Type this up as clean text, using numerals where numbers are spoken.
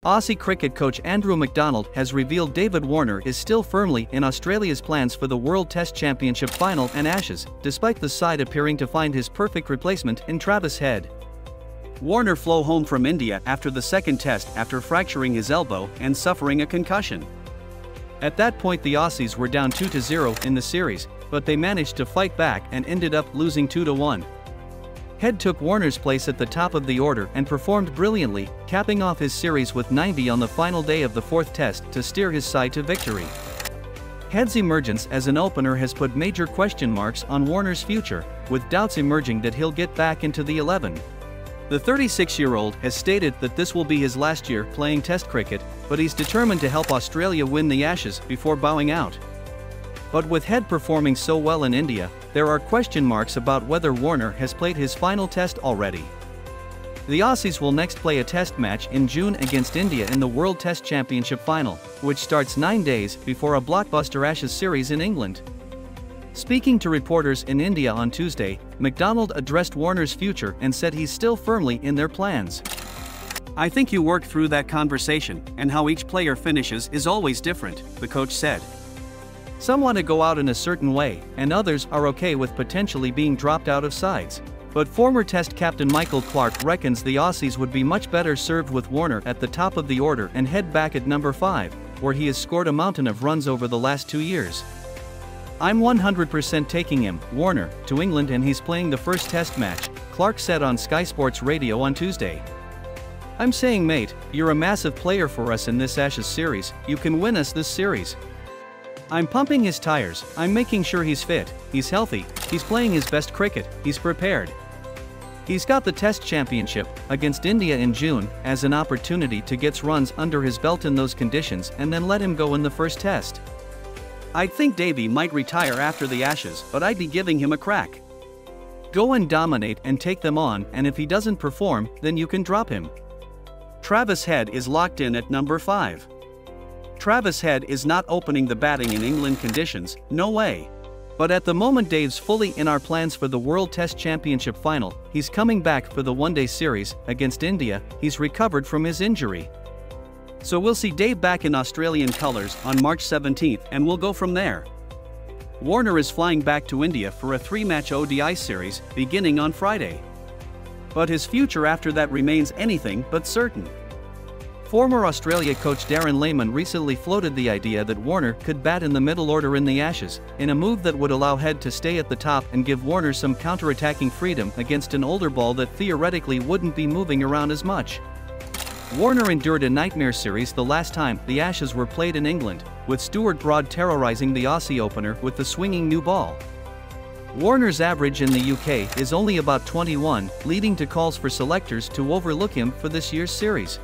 Aussie cricket coach Andrew McDonald has revealed David Warner is still firmly in Australia's plans for the World Test Championship final and Ashes, despite the side appearing to find his perfect replacement in Travis Head. Warner flew home from India after the second test after fracturing his elbow and suffering a concussion. At that point the Aussies were down 2-0 in the series, but they managed to fight back and ended up losing 2-1. Head took Warner's place at the top of the order and performed brilliantly, capping off his series with 90 on the final day of the fourth test to steer his side to victory. Head's emergence as an opener has put major question marks on Warner's future, with doubts emerging that he'll get back into the 11. The 36-year-old has stated that this will be his last year playing Test cricket, but he's determined to help Australia win the Ashes before bowing out. But with Head performing so well in India, there are question marks about whether Warner has played his final test already. The Aussies will next play a test match in June against India in the World Test Championship final, which starts 9 days before a blockbuster Ashes series in England. Speaking to reporters in India on Tuesday, McDonald addressed Warner's future and said he's still firmly in their plans. "I think you work through that conversation, and how each player finishes is always different," the coach said. "Some want to go out in a certain way, and others are okay with potentially being dropped out of sides. But former Test captain Michael Clarke reckons the Aussies would be much better served with Warner at the top of the order and Head back at number 5, where he has scored a mountain of runs over the last 2 years. I'm 100% taking him, Warner, to England and he's playing the first Test match," Clarke said on Sky Sports Radio on Tuesday. "I'm saying, mate, you're a massive player for us in this Ashes series, you can win us this series. I'm pumping his tires, I'm making sure he's fit, he's healthy, he's playing his best cricket, he's prepared. He's got the Test Championship against India in June as an opportunity to get runs under his belt in those conditions and then let him go in the first Test. I'd think Davey might retire after the Ashes, but I'd be giving him a crack. Go and dominate and take them on, and if he doesn't perform, then you can drop him." Travis Head is locked in at number 5. Travis Head is not opening the batting in England conditions, no way. But at the moment Dave's fully in our plans for the World Test Championship final, he's coming back for the one-day series against India, he's recovered from his injury. So we'll see Dave back in Australian colours on March 17th and we'll go from there. Warner is flying back to India for a 3-match ODI series beginning on Friday. But his future after that remains anything but certain. Former Australia coach Darren Lehmann recently floated the idea that Warner could bat in the middle order in the Ashes, in a move that would allow Head to stay at the top and give Warner some counter-attacking freedom against an older ball that theoretically wouldn't be moving around as much. Warner endured a nightmare series the last time the Ashes were played in England, with Stuart Broad terrorising the Aussie opener with the swinging new ball. Warner's average in the UK is only about 21, leading to calls for selectors to overlook him for this year's series.